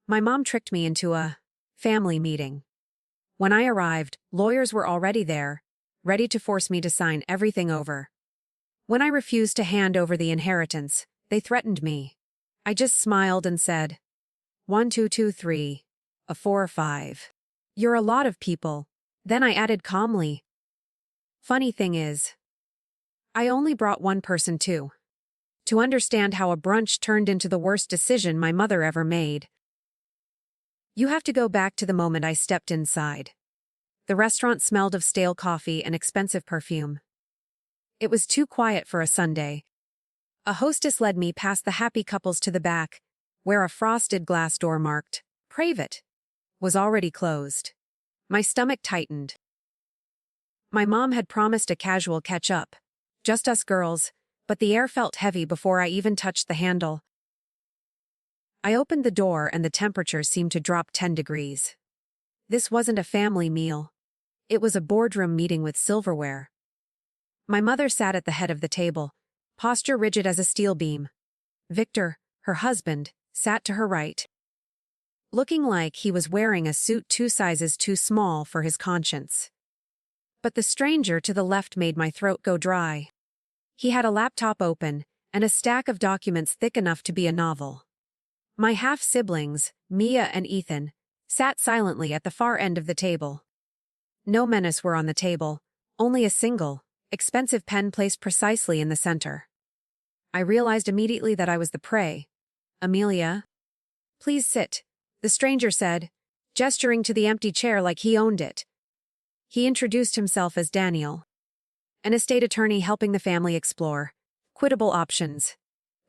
My mom tricked me into a family meeting. When I arrived, lawyers were already there, ready to force me to sign everything over. When I refused to hand over the inheritance, they threatened me. I just smiled and said, 1, 2, 2, 3, a 4 or 5. You're a lot of people. Then I added calmly. Funny thing is, I only brought one person too. To understand how a brunch turned into the worst decision my mother ever made. You have to go back to the moment I stepped inside. The restaurant smelled of stale coffee and expensive perfume. It was too quiet for a Sunday. A hostess led me past the happy couples to the back, where a frosted glass door marked, "Private," was already closed. My stomach tightened. My mom had promised a casual catch-up, just us girls, but the air felt heavy before I even touched the handle. I opened the door and the temperature seemed to drop 10 degrees. This wasn't a family meal. It was a boardroom meeting with silverware. My mother sat at the head of the table, posture rigid as a steel beam. Victor, her husband, sat to her right, looking like he was wearing a suit 2 sizes too small for his conscience. But the stranger to the left made my throat go dry. He had a laptop open and a stack of documents thick enough to be a novel. My half-siblings, Mia and Ethan, sat silently at the far end of the table. No menace were on the table, only a single, expensive pen placed precisely in the center. I realized immediately that I was the prey. "Amelia? Please sit," the stranger said, gesturing to the empty chair like he owned it. He introduced himself as Daniel, an estate attorney helping the family explore quittable options.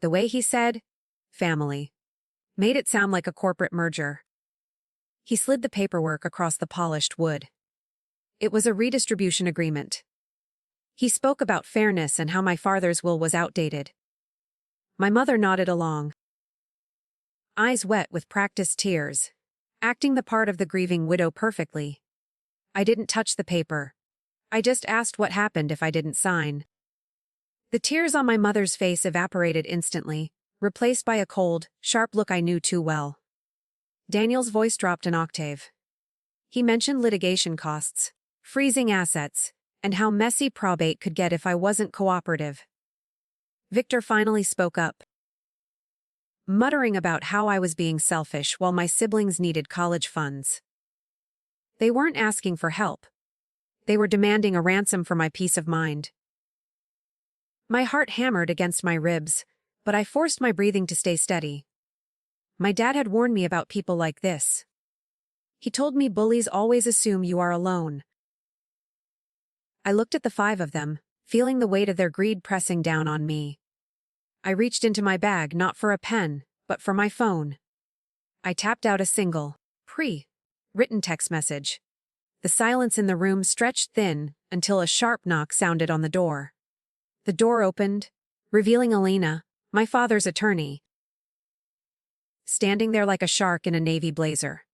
The way he said, "family," made it sound like a corporate merger. He slid the paperwork across the polished wood. It was a redistribution agreement. He spoke about fairness and how my father's will was outdated. My mother nodded along, eyes wet with practiced tears, acting the part of the grieving widow perfectly. I didn't touch the paper. I just asked what happened if I didn't sign. The tears on my mother's face evaporated instantly, replaced by a cold, sharp look I knew too well. Daniel's voice dropped an octave. He mentioned litigation costs, freezing assets, and how messy probate could get if I wasn't cooperative. Victor finally spoke up, muttering about how I was being selfish while my siblings needed college funds. They weren't asking for help. They were demanding a ransom for my peace of mind. My heart hammered against my ribs, but I forced my breathing to stay steady. My dad had warned me about people like this. He told me bullies always assume you are alone. I looked at the 5 of them, feeling the weight of their greed pressing down on me. I reached into my bag not for a pen, but for my phone. I tapped out a single, pre-written text message. The silence in the room stretched thin until a sharp knock sounded on the door. The door opened, revealing Elena, my father's attorney, standing there like a shark in a navy blazer.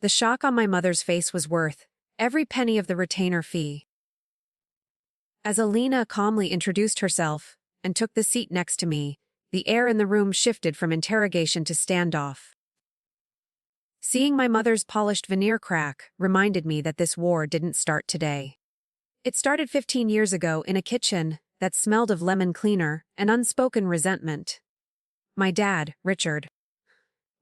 The shock on my mother's face was worth every penny of the retainer fee. As Elena calmly introduced herself and took the seat next to me, the air in the room shifted from interrogation to standoff. Seeing my mother's polished veneer crack reminded me that this war didn't start today. It started 15 years ago in a kitchen that smelled of lemon cleaner and unspoken resentment. My dad, Richard,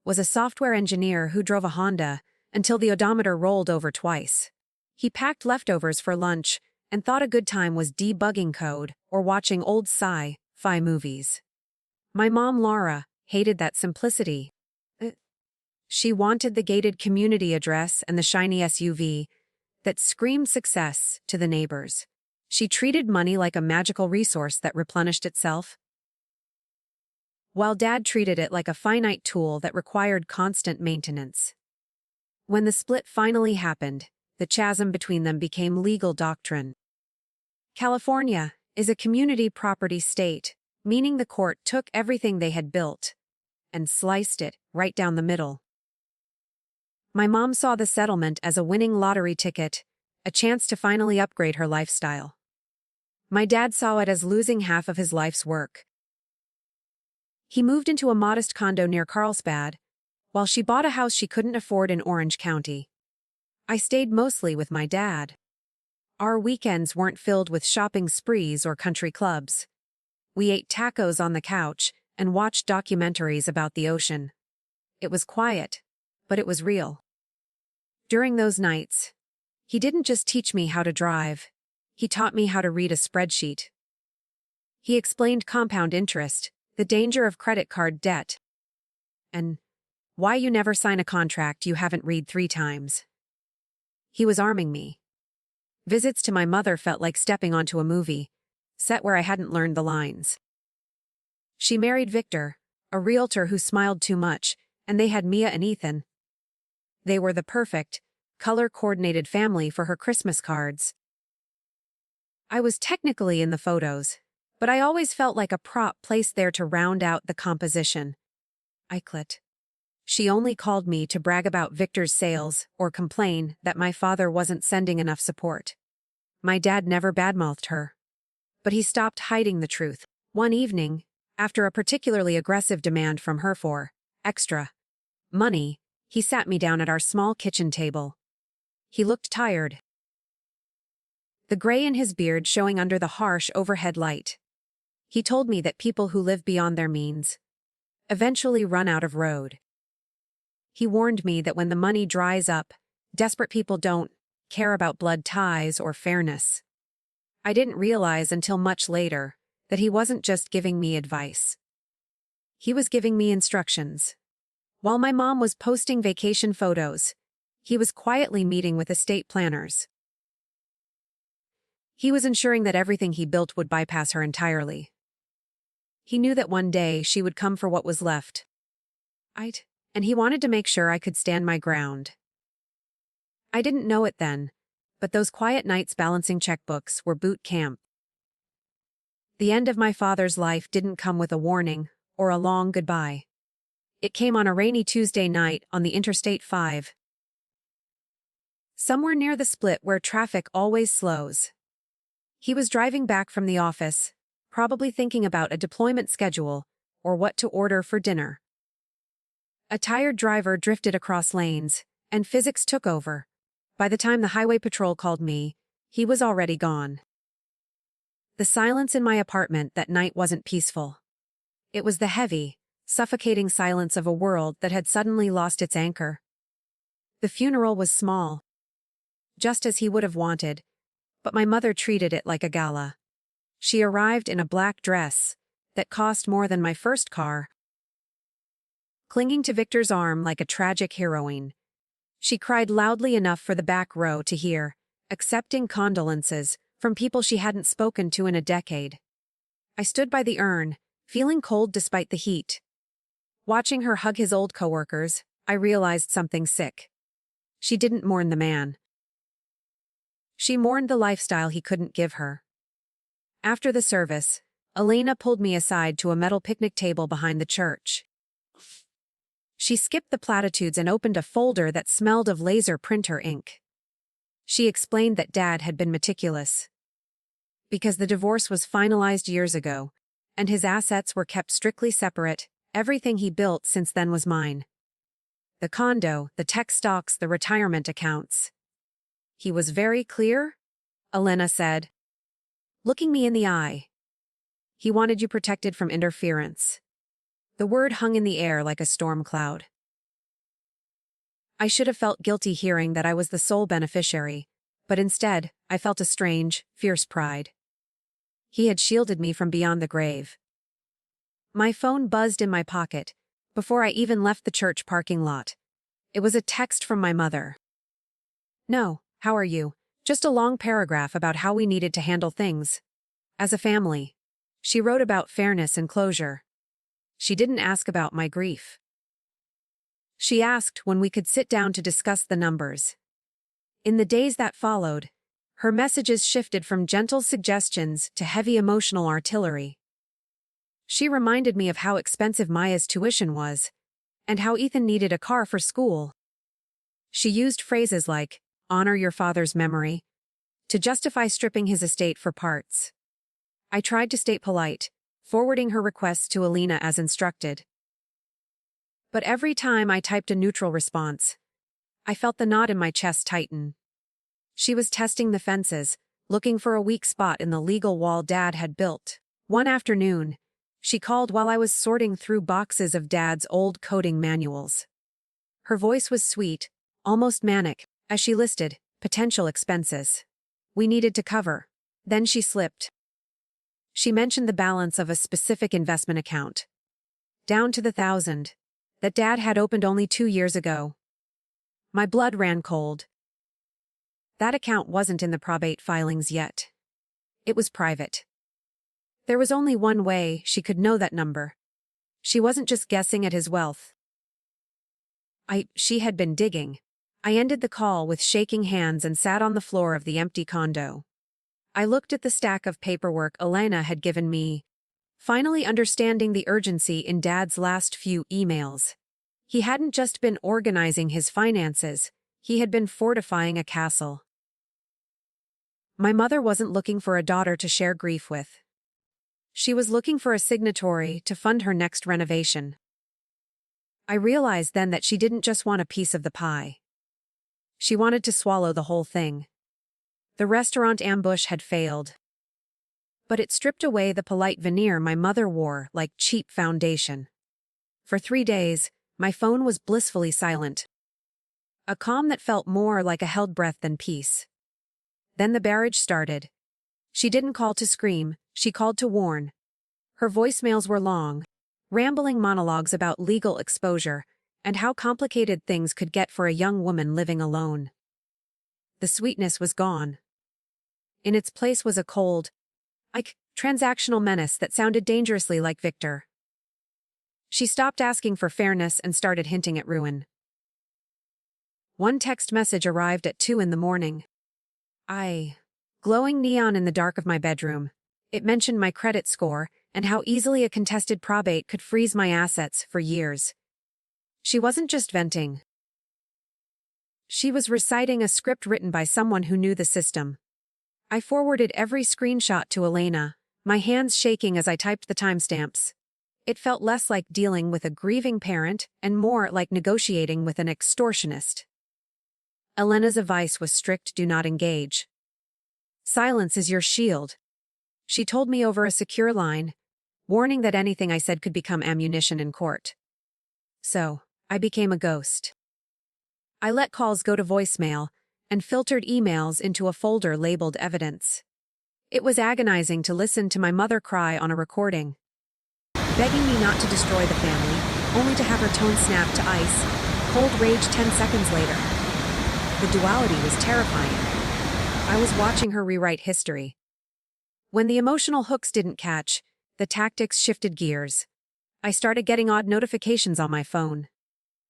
was a software engineer who drove a Honda until the odometer rolled over twice. He packed leftovers for lunch and thought a good time was debugging code or watching old sci-fi movies. My mom, Laura, hated that simplicity. She wanted the gated community address and the shiny SUV that screamed success to the neighbors. She treated money like a magical resource that replenished itself, while Dad treated it like a finite tool that required constant maintenance. When the split finally happened, the chasm between them became legal doctrine. California is a community property state, meaning the court took everything they had built and sliced it right down the middle. My mom saw the settlement as a winning lottery ticket, a chance to finally upgrade her lifestyle. My dad saw it as losing half of his life's work. He moved into a modest condo near Carlsbad, while she bought a house she couldn't afford in Orange County. I stayed mostly with my dad. Our weekends weren't filled with shopping sprees or country clubs. We ate tacos on the couch and watched documentaries about the ocean. It was quiet, but it was real. During those nights, he didn't just teach me how to drive, he taught me how to read a spreadsheet. He explained compound interest, the danger of credit card debt, and why you never sign a contract you haven't read 3 times. He was arming me. Visits to my mother felt like stepping onto a movie, set where I hadn't learned the lines. She married Victor, a realtor who smiled too much, and they had Mia and Ethan. They were the perfect, color-coordinated family for her Christmas cards. I was technically in the photos, but I always felt like a prop placed there to round out the composition. Iclet. She only called me to brag about Victor's sales or complain that my father wasn't sending enough support. My dad never badmouthed her. But he stopped hiding the truth. One evening, after a particularly aggressive demand from her for extra money, he sat me down at our small kitchen table. He looked tired, the gray in his beard showing under the harsh overhead light. He told me that people who live beyond their means eventually run out of road. He warned me that when the money dries up, desperate people don't care about blood ties or fairness. I didn't realize until much later that he wasn't just giving me advice. He was giving me instructions. While my mom was posting vacation photos, he was quietly meeting with estate planners. He was ensuring that everything he built would bypass her entirely. He knew that one day she would come for what was left. And he wanted to make sure I could stand my ground. I didn't know it then, but those quiet nights balancing checkbooks were boot camp. The end of my father's life didn't come with a warning or a long goodbye. It came on a rainy Tuesday night on the Interstate 5. Somewhere near the split where traffic always slows. He was driving back from the office, probably thinking about a deployment schedule or what to order for dinner. A tired driver drifted across lanes, and physics took over. By the time the highway patrol called me, he was already gone. The silence in my apartment that night wasn't peaceful. It was the heavy, suffocating silence of a world that had suddenly lost its anchor. The funeral was small, just as he would have wanted, but my mother treated it like a gala. She arrived in a black dress that cost more than my first car, clinging to Victor's arm like a tragic heroine. She cried loudly enough for the back row to hear, accepting condolences from people she hadn't spoken to in a decade. I stood by the urn, feeling cold despite the heat. Watching her hug his old coworkers, I realized something sick. She didn't mourn the man. She mourned the lifestyle he couldn't give her. After the service, Elena pulled me aside to a metal picnic table behind the church. She skipped the platitudes and opened a folder that smelled of laser printer ink. She explained that Dad had been meticulous. Because the divorce was finalized years ago, and his assets were kept strictly separate, everything he built since then was mine. The condo, the tech stocks, the retirement accounts. He was very clear, Elena said, looking me in the eye. He wanted you protected from interference. The word hung in the air like a storm cloud. I should have felt guilty hearing that I was the sole beneficiary, but instead, I felt a strange, fierce pride. He had shielded me from beyond the grave. My phone buzzed in my pocket, before I even left the church parking lot. It was a text from my mother. "No, how are you?" Just a long paragraph about how we needed to handle things. As a family. She wrote about fairness and closure. She didn't ask about my grief. She asked when we could sit down to discuss the numbers. In the days that followed, her messages shifted from gentle suggestions to heavy emotional artillery. She reminded me of how expensive Maya's tuition was, and how Ethan needed a car for school. She used phrases like, "honor your father's memory," to justify stripping his estate for parts. I tried to stay polite, forwarding her requests to Alina as instructed. But every time I typed a neutral response, I felt the knot in my chest tighten. She was testing the fences, looking for a weak spot in the legal wall Dad had built. One afternoon, she called while I was sorting through boxes of Dad's old coding manuals. Her voice was sweet, almost manic, as she listed potential expenses we needed to cover. Then she slipped. She mentioned the balance of a specific investment account, down to the 1,000, that Dad had opened only 2 years ago. My blood ran cold. That account wasn't in the probate filings yet. It was private. There was only one way she could know that number. She wasn't just guessing at his wealth. She had been digging. I ended the call with shaking hands and sat on the floor of the empty condo. I looked at the stack of paperwork Elena had given me, finally understanding the urgency in Dad's last few emails. He hadn't just been organizing his finances, he had been fortifying a castle. My mother wasn't looking for a daughter to share grief with. She was looking for a signatory to fund her next renovation. I realized then that she didn't just want a piece of the pie. She wanted to swallow the whole thing. The restaurant ambush had failed. But it stripped away the polite veneer my mother wore like cheap foundation. For 3 days, my phone was blissfully silent. A calm that felt more like a held breath than peace. Then the barrage started. She didn't call to scream, she called to warn. Her voicemails were long, rambling monologues about legal exposure and how complicated things could get for a young woman living alone. The sweetness was gone. In its place was a cold, transactional menace that sounded dangerously like Victor. She stopped asking for fairness and started hinting at ruin. One text message arrived at 2 a.m. Glowing neon in the dark of my bedroom. It mentioned my credit score and how easily a contested probate could freeze my assets for years. She wasn't just venting. She was reciting a script written by someone who knew the system. I forwarded every screenshot to Elena, my hands shaking as I typed the timestamps. It felt less like dealing with a grieving parent and more like negotiating with an extortionist. Elena's advice was strict: do not engage. Silence is your shield. She told me over a secure line, warning that anything I said could become ammunition in court. So, I became a ghost. I let calls go to voicemail and filtered emails into a folder labeled evidence. It was agonizing to listen to my mother cry on a recording, begging me not to destroy the family, only to have her tone snap to ice, cold rage 10 seconds later. The duality was terrifying. I was watching her rewrite history. When the emotional hooks didn't catch, the tactics shifted gears. I started getting odd notifications on my phone.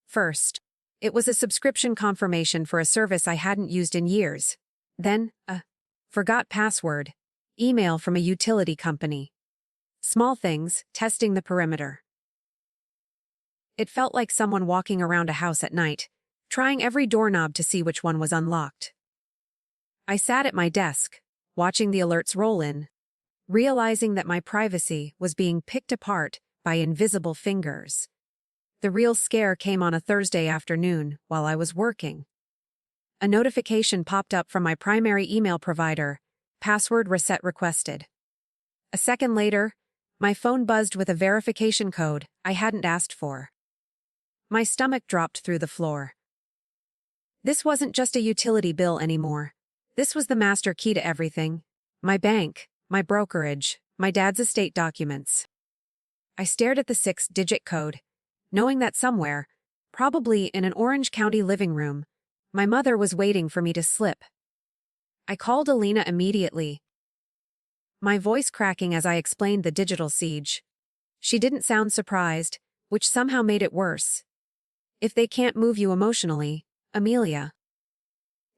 First, it was a subscription confirmation for a service I hadn't used in years. Then, a forgot password email from a utility company. Small things, testing the perimeter. It felt like someone walking around a house at night, trying every doorknob to see which one was unlocked. I sat at my desk, watching the alerts roll in, realizing that my privacy was being picked apart by invisible fingers. The real scare came on a Thursday afternoon while I was working. A notification popped up from my primary email provider, password reset requested. A second later, my phone buzzed with a verification code I hadn't asked for. My stomach dropped through the floor. This wasn't just a utility bill anymore. This was the master key to everything. My bank, my brokerage, my dad's estate documents. I stared at the 6-digit code, knowing that somewhere, probably in an Orange County living room, my mother was waiting for me to slip. I called Elena immediately, my voice cracking as I explained the digital siege. She didn't sound surprised, which somehow made it worse. If they can't move you emotionally, Amelia,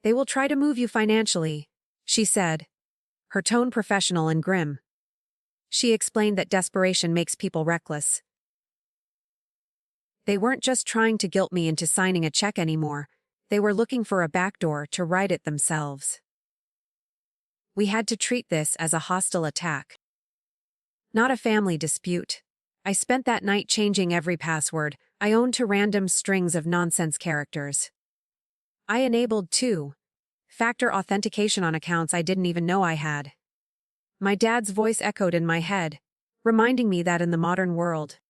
they will try to move you financially, she said, her tone professional and grim. She explained that desperation makes people reckless. They weren't just trying to guilt me into signing a check anymore, they were looking for a backdoor to write it themselves. We had to treat this as a hostile attack, not a family dispute. I spent that night changing every password, I owned to random strings of nonsense characters. I enabled two-factor authentication on accounts I didn't even know I had. My dad's voice echoed in my head, reminding me that in the modern world,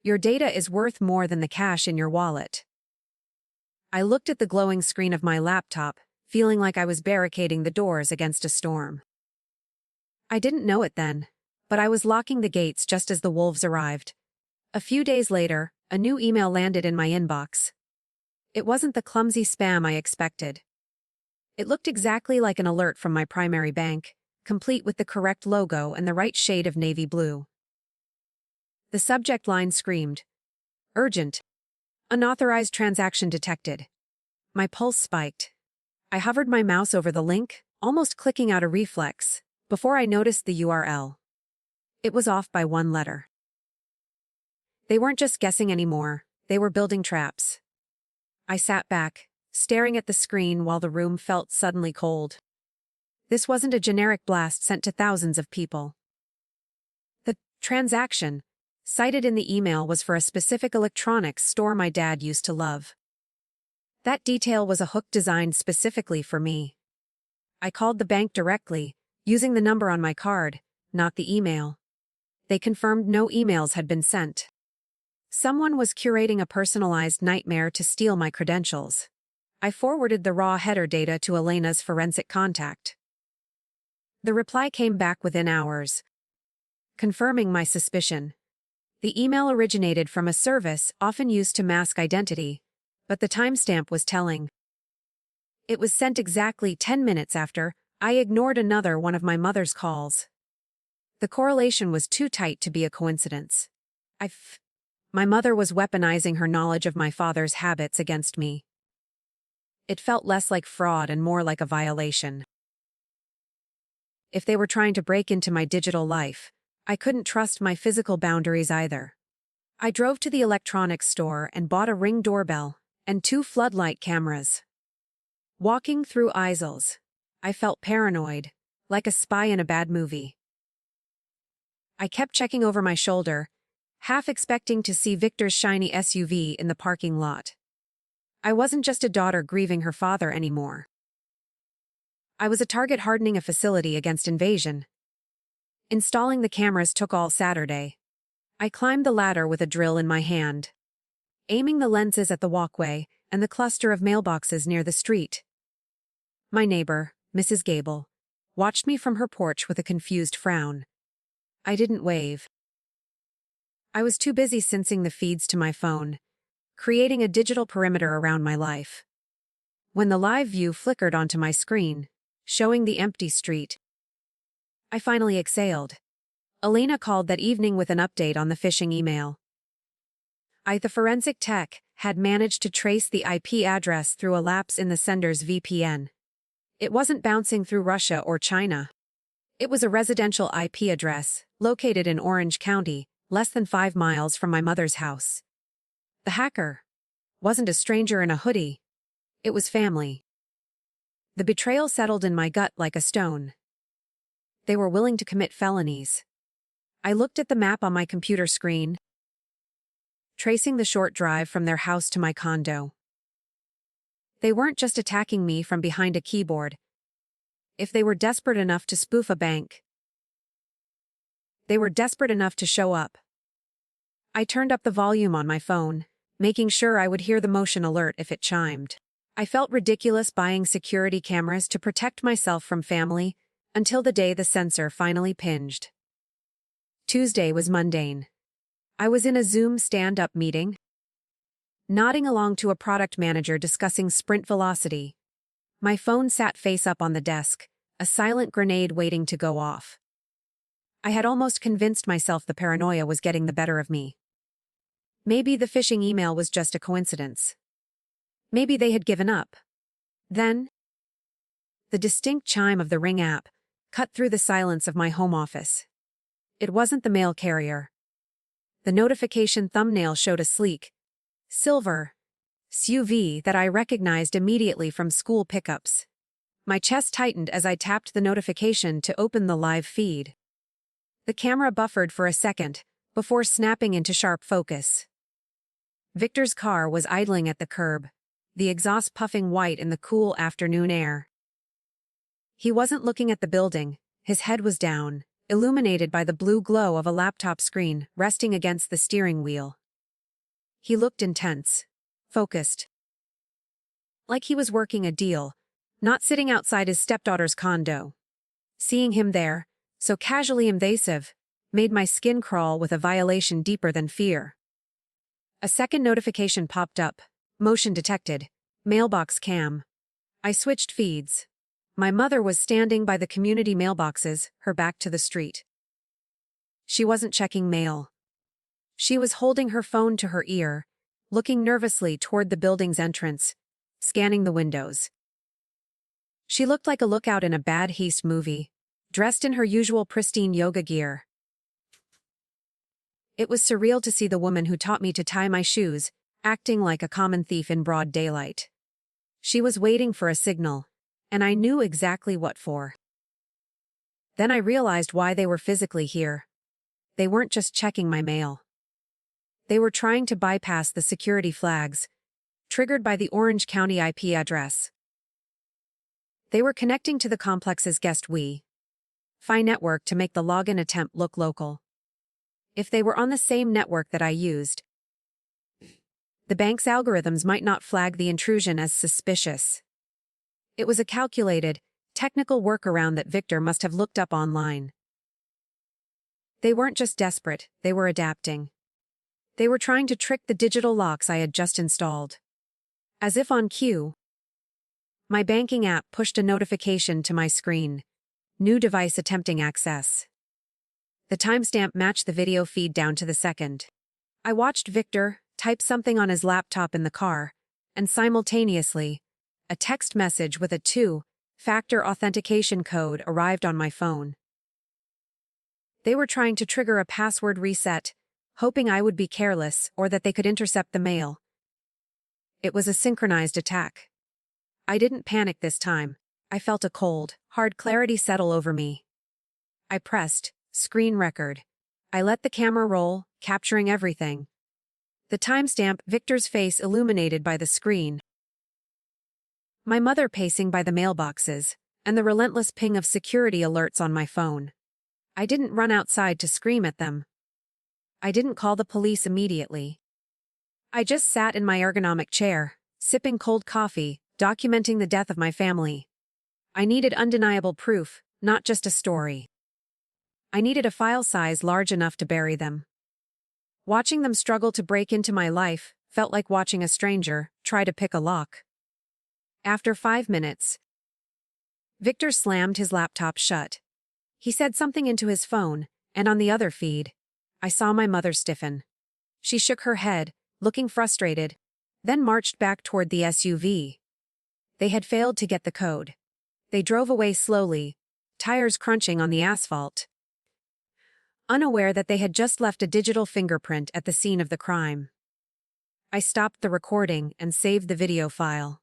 your data is worth more than the cash in your wallet. I looked at the glowing screen of my laptop, feeling like I was barricading the doors against a storm. I didn't know it then, but I was locking the gates just as the wolves arrived. A few days later, a new email landed in my inbox. It wasn't the clumsy spam I expected. It looked exactly like an alert from my primary bank, complete with the correct logo and the right shade of navy blue. The subject line screamed, "Urgent. Unauthorized transaction detected." My pulse spiked. I hovered my mouse over the link, almost clicking out a reflex, before I noticed the URL. It was off by one letter. They weren't just guessing anymore, they were building traps. I sat back, staring at the screen while the room felt suddenly cold. This wasn't a generic blast sent to thousands of people. The transaction, cited in the email, was for a specific electronics store my dad used to love. That detail was a hook designed specifically for me. I called the bank directly, using the number on my card, not the email. They confirmed no emails had been sent. Someone was curating a personalized nightmare to steal my credentials. I forwarded the raw header data to Elena's forensic contact. The reply came back within hours, confirming my suspicion. The email originated from a service often used to mask identity, but the timestamp was telling. It was sent exactly 10 minutes after I ignored another one of my mother's calls. The correlation was too tight to be a coincidence. My mother was weaponizing her knowledge of my father's habits against me. It felt less like fraud and more like a violation. If they were trying to break into my digital life, I couldn't trust my physical boundaries either. I drove to the electronics store and bought a Ring doorbell and 2 floodlight cameras. Walking through aisles, I felt paranoid, like a spy in a bad movie. I kept checking over my shoulder, half expecting to see Victor's shiny SUV in the parking lot. I wasn't just a daughter grieving her father anymore. I was a target hardening a facility against invasion. Installing the cameras took all Saturday. I climbed the ladder with a drill in my hand, aiming the lenses at the walkway and the cluster of mailboxes near the street. My neighbor, Mrs. Gable, watched me from her porch with a confused frown. I didn't wave. I was too busy syncing the feeds to my phone, creating a digital perimeter around my life. When the live view flickered onto my screen, showing the empty street, I finally exhaled. Elena called that evening with an update on the phishing email. The forensic tech had managed to trace the IP address through a lapse in the sender's VPN. It wasn't bouncing through Russia or China. It was a residential IP address, located in Orange County, less than 5 miles from my mother's house. The hacker wasn't a stranger in a hoodie. It was family. The betrayal settled in my gut like a stone. They were willing to commit felonies. I looked at the map on my computer screen, tracing the short drive from their house to my condo. They weren't just attacking me from behind a keyboard. If they were desperate enough to spoof a bank, they were desperate enough to show up. I turned up the volume on my phone, making sure I would hear the motion alert if it chimed. I felt ridiculous buying security cameras to protect myself from family, until the day the sensor finally pinged. Tuesday was mundane. I was in a Zoom stand-up meeting, nodding along to a product manager discussing sprint velocity. My phone sat face up on the desk, a silent grenade waiting to go off. I had almost convinced myself the paranoia was getting the better of me. Maybe the phishing email was just a coincidence. Maybe they had given up. Then, the distinct chime of the Ring app cut through the silence of my home office. It wasn't the mail carrier. The notification thumbnail showed a sleek, silver SUV that I recognized immediately from school pickups. My chest tightened as I tapped the notification to open the live feed. The camera buffered for a second, before snapping into sharp focus. Victor's car was idling at the curb, the exhaust puffing white in the cool afternoon air. He wasn't looking at the building, his head was down, illuminated by the blue glow of a laptop screen resting against the steering wheel. He looked intense, focused. Like he was working a deal, not sitting outside his stepdaughter's condo. Seeing him there, so casually invasive, made my skin crawl with a violation deeper than fear. A second notification popped up. Motion detected. Mailbox cam. I switched feeds. My mother was standing by the community mailboxes, her back to the street. She wasn't checking mail. She was holding her phone to her ear, looking nervously toward the building's entrance, scanning the windows. She looked like a lookout in a bad heist movie, dressed in her usual pristine yoga gear. It was surreal to see the woman who taught me to tie my shoes, acting like a common thief in broad daylight. She was waiting for a signal, and I knew exactly what for. Then I realized why they were physically here. They weren't just checking my mail. They were trying to bypass the security flags, triggered by the Orange County IP address. They were connecting to the complex's guest Wi-Fi network to make the login attempt look local. If they were on the same network that I used, the bank's algorithms might not flag the intrusion as suspicious. It was a calculated, technical workaround that Victor must have looked up online. They weren't just desperate, they were adapting. They were trying to trick the digital locks I had just installed. As if on cue, my banking app pushed a notification to my screen. New device attempting access. The timestamp matched the video feed down to the second. I watched Victor type something on his laptop in the car, and simultaneously, a text message with a 2-factor authentication code arrived on my phone. They were trying to trigger a password reset, hoping I would be careless or that they could intercept the mail. It was a synchronized attack. I didn't panic this time. I felt a cold, hard clarity settle over me. I pressed screen record. I let the camera roll, capturing everything. The timestamp, Victor's face illuminated by the screen. My mother pacing by the mailboxes, and the relentless ping of security alerts on my phone. I didn't run outside to scream at them. I didn't call the police immediately. I just sat in my ergonomic chair, sipping cold coffee, documenting the death of my family. I needed undeniable proof, not just a story. I needed a file size large enough to bury them. Watching them struggle to break into my life felt like watching a stranger try to pick a lock. After 5 minutes, Victor slammed his laptop shut. He said something into his phone, and on the other feed, I saw my mother stiffen. She shook her head, looking frustrated, then marched back toward the SUV. They had failed to get the code. They drove away slowly, tires crunching on the asphalt, unaware that they had just left a digital fingerprint at the scene of the crime. I stopped the recording and saved the video file.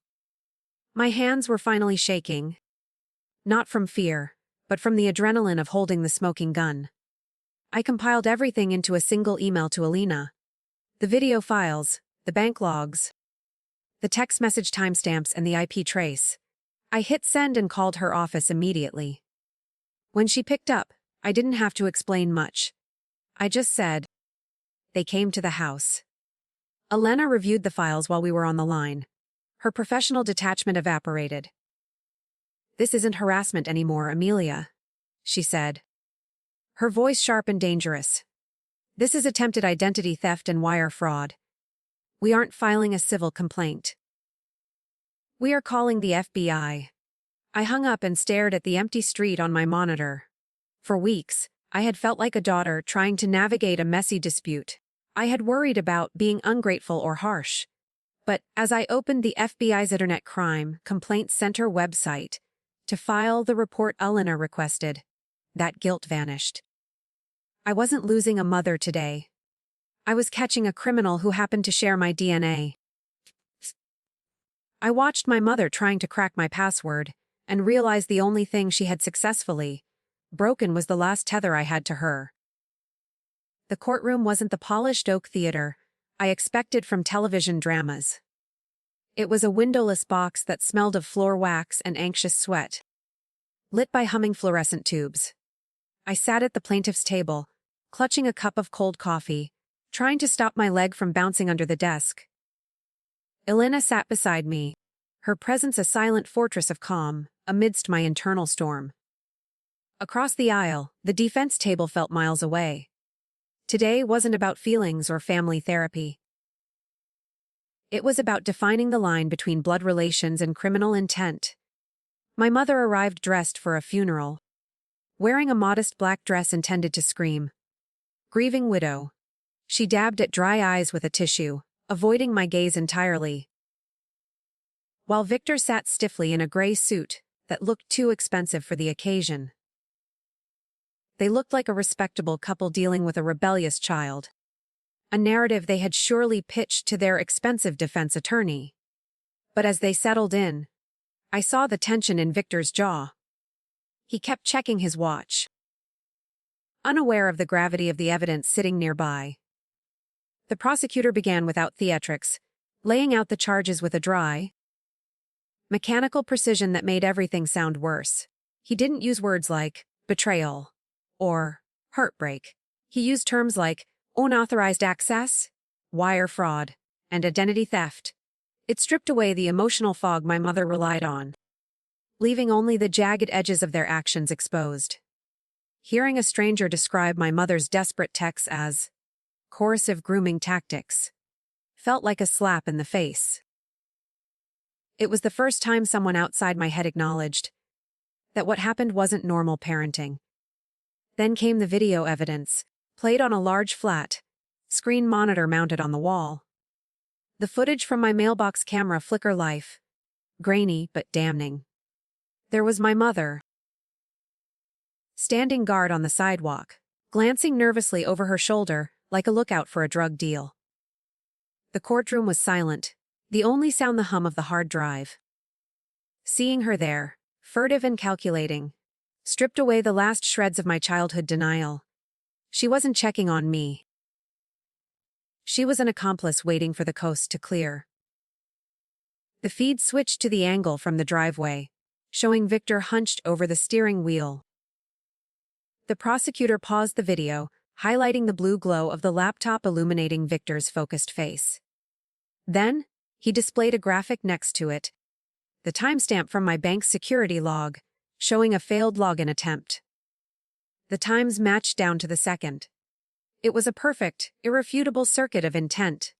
My hands were finally shaking. Not from fear, but from the adrenaline of holding the smoking gun. I compiled everything into a single email to Alina. The video files, the bank logs, the text message timestamps and the IP trace. I hit send and called her office immediately. When she picked up, I didn't have to explain much. I just said, they came to the house. Elena reviewed the files while we were on the line. Her professional detachment evaporated. This isn't harassment anymore, Amelia, she said. Her voice sharp and dangerous. This is attempted identity theft and wire fraud. We aren't filing a civil complaint. We are calling the FBI. I hung up and stared at the empty street on my monitor. For weeks, I had felt like a daughter trying to navigate a messy dispute. I had worried about being ungrateful or harsh. But as I opened the FBI's Internet Crime Complaint Center website to file the report Elena requested, that guilt vanished. I wasn't losing a mother today. I was catching a criminal who happened to share my DNA. I watched my mother trying to crack my password and realized the only thing she had successfully broken was the last tether I had to her. The courtroom wasn't the polished oak theater I expected from television dramas. It was a windowless box that smelled of floor wax and anxious sweat, lit by humming fluorescent tubes. I sat at the plaintiff's table, clutching a cup of cold coffee, trying to stop my leg from bouncing under the desk. Elena sat beside me, her presence a silent fortress of calm, amidst my internal storm. Across the aisle, the defense table felt miles away. Today wasn't about feelings or family therapy. It was about defining the line between blood relations and criminal intent. My mother arrived dressed for a funeral, wearing a modest black dress intended to scream. Grieving widow. She dabbed at dry eyes with a tissue, avoiding my gaze entirely. While Victor sat stiffly in a gray suit that looked too expensive for the occasion. They looked like a respectable couple dealing with a rebellious child. A narrative they had surely pitched to their expensive defense attorney. But as they settled in, I saw the tension in Victor's jaw. He kept checking his watch, unaware of the gravity of the evidence sitting nearby. The prosecutor began without theatrics, laying out the charges with a dry, mechanical precision that made everything sound worse. He didn't use words like betrayal or heartbreak. He used terms like unauthorized access, wire fraud, and identity theft. It stripped away the emotional fog my mother relied on, leaving only the jagged edges of their actions exposed. Hearing a stranger describe my mother's desperate texts as coercive grooming tactics felt like a slap in the face. It was the first time someone outside my head acknowledged that what happened wasn't normal parenting. Then came the video evidence, played on a large flat screen monitor mounted on the wall. The footage from my mailbox camera flicker life, grainy but damning. There was my mother, standing guard on the sidewalk, glancing nervously over her shoulder like a lookout for a drug deal. The courtroom was silent, the only sound the hum of the hard drive. Seeing her there, furtive and calculating, stripped away the last shreds of my childhood denial. She wasn't checking on me. She was an accomplice waiting for the coast to clear. The feed switched to the angle from the driveway, showing Victor hunched over the steering wheel. The prosecutor paused the video, highlighting the blue glow of the laptop illuminating Victor's focused face. Then, he displayed a graphic next to it, the timestamp from my bank's security log, showing a failed login attempt. The times matched down to the second. It was a perfect, irrefutable circuit of intent.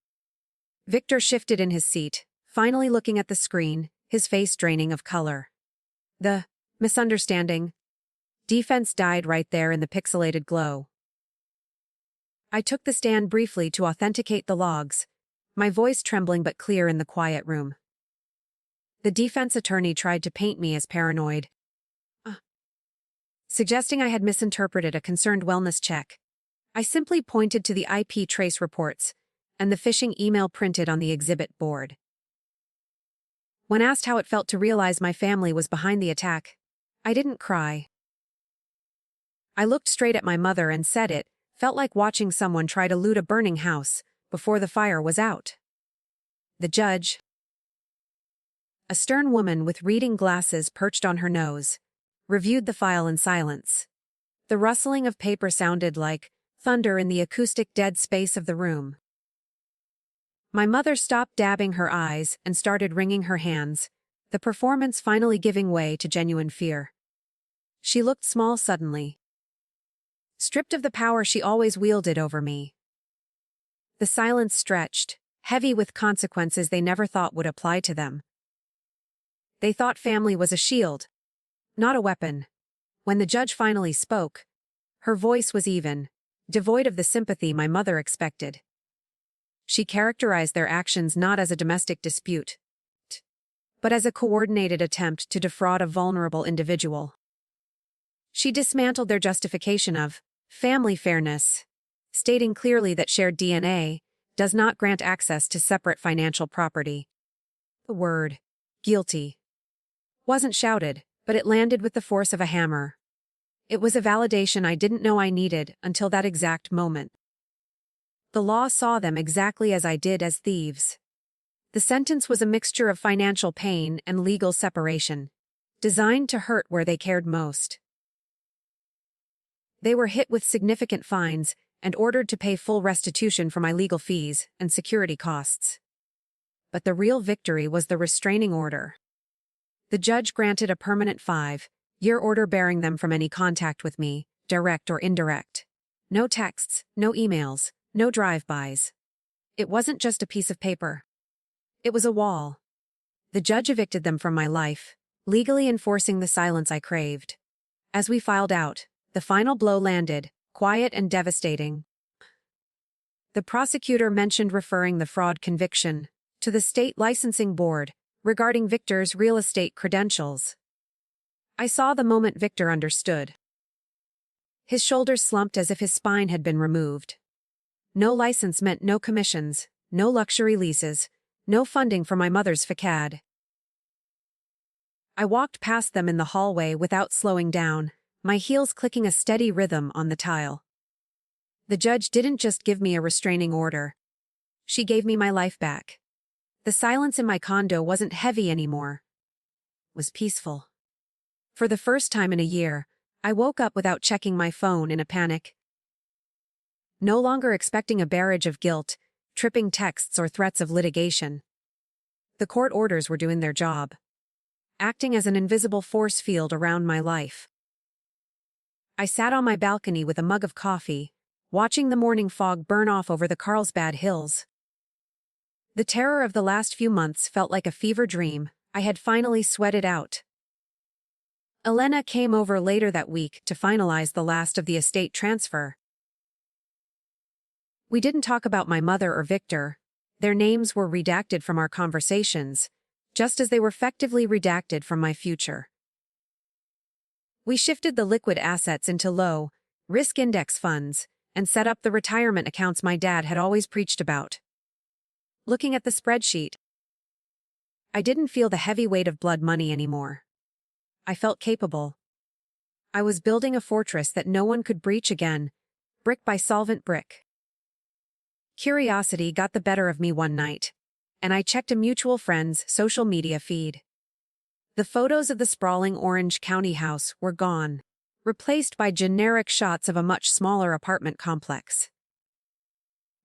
Victor shifted in his seat, finally looking at the screen, his face draining of color. The misunderstanding. Defense died right there in the pixelated glow. I took the stand briefly to authenticate the logs, my voice trembling but clear in the quiet room. The defense attorney tried to paint me as paranoid, suggesting I had misinterpreted a concerned wellness check. I simply pointed to the IP trace reports and the phishing email printed on the exhibit board. When asked how it felt to realize my family was behind the attack, I didn't cry. I looked straight at my mother and said it felt like watching someone try to loot a burning house before the fire was out. The judge, a stern woman with reading glasses perched on her nose, reviewed the file in silence. The rustling of paper sounded like thunder in the acoustic dead space of the room. My mother stopped dabbing her eyes and started wringing her hands, the performance finally giving way to genuine fear. She looked small suddenly, stripped of the power she always wielded over me. The silence stretched, heavy with consequences they never thought would apply to them. They thought family was a shield, not a weapon. When the judge finally spoke, her voice was even, devoid of the sympathy my mother expected. She characterized their actions not as a domestic dispute, but as a coordinated attempt to defraud a vulnerable individual. She dismantled their justification of family fairness, stating clearly that shared DNA does not grant access to separate financial property. The word, guilty, wasn't shouted, but it landed with the force of a hammer. It was a validation I didn't know I needed until that exact moment. The law saw them exactly as I did, as thieves. The sentence was a mixture of financial pain and legal separation, designed to hurt where they cared most. They were hit with significant fines and ordered to pay full restitution for my legal fees and security costs. But the real victory was the restraining order. The judge granted a permanent 5-year order barring them from any contact with me, direct or indirect. No texts, no emails, no drive-bys. It wasn't just a piece of paper. It was a wall. The judge evicted them from my life, legally enforcing the silence I craved. As we filed out, the final blow landed, quiet and devastating. The prosecutor mentioned referring the fraud conviction to the state licensing board regarding Victor's real estate credentials. I saw the moment Victor understood. His shoulders slumped as if his spine had been removed. No license meant no commissions, no luxury leases, no funding for my mother's facade. I walked past them in the hallway without slowing down, my heels clicking a steady rhythm on the tile. The judge didn't just give me a restraining order. She gave me my life back. The silence in my condo wasn't heavy anymore. It was peaceful. For the first time in a year, I woke up without checking my phone in a panic. No longer expecting a barrage of guilt, tripping texts or threats of litigation. The court orders were doing their job, acting as an invisible force field around my life. I sat on my balcony with a mug of coffee, watching the morning fog burn off over the Carlsbad Hills. The terror of the last few months felt like a fever dream I had finally sweated out. Elena came over later that week to finalize the last of the estate transfer. We didn't talk about my mother or Victor. Their names were redacted from our conversations, just as they were effectively redacted from my future. We shifted the liquid assets into low-risk index funds and set up the retirement accounts my dad had always preached about. Looking at the spreadsheet, I didn't feel the heavy weight of blood money anymore. I felt capable. I was building a fortress that no one could breach again, brick by solvent brick. Curiosity got the better of me one night, and I checked a mutual friend's social media feed. The photos of the sprawling Orange County house were gone, replaced by generic shots of a much smaller apartment complex.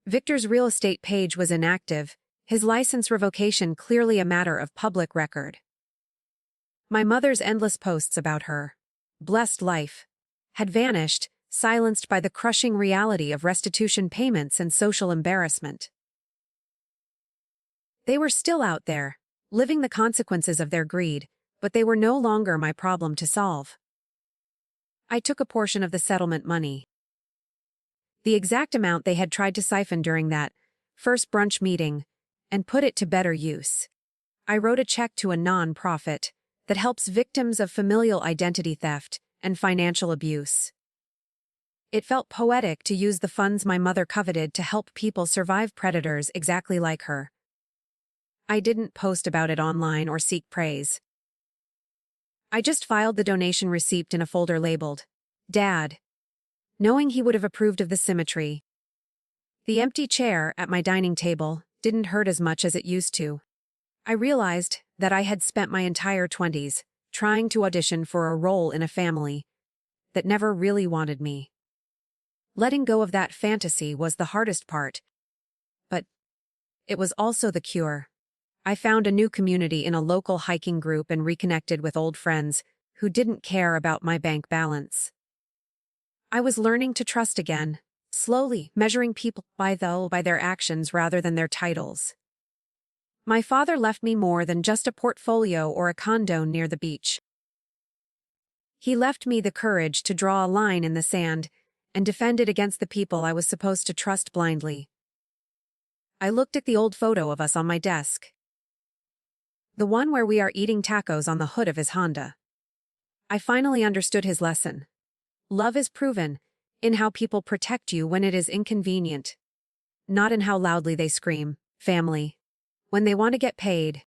Victor's real estate page was inactive, his license revocation clearly a matter of public record. My mother's endless posts about her blessed life had vanished, silenced by the crushing reality of restitution payments and social embarrassment. They were still out there, living the consequences of their greed, but they were no longer my problem to solve. I took a portion of the settlement money, the exact amount they had tried to siphon during that first brunch meeting, and put it to better use. I wrote a check to a non-profit that helps victims of familial identity theft and financial abuse. It felt poetic to use the funds my mother coveted to help people survive predators exactly like her. I didn't post about it online or seek praise. I just filed the donation receipt in a folder labeled Dad, knowing he would have approved of the symmetry. The empty chair at my dining table didn't hurt as much as it used to. I realized that I had spent my entire 20s trying to audition for a role in a family that never really wanted me. Letting go of that fantasy was the hardest part, but it was also the cure. I found a new community in a local hiking group and reconnected with old friends who didn't care about my bank balance. I was learning to trust again, slowly measuring people by their actions rather than their titles. My father left me more than just a portfolio or a condo near the beach. He left me the courage to draw a line in the sand and defend it against the people I was supposed to trust blindly. I looked at the old photo of us on my desk. The one where we are eating tacos on the hood of his Honda. I finally understood his lesson. Love is proven in how people protect you when it is inconvenient, not in how loudly they scream, family, when they want to get paid.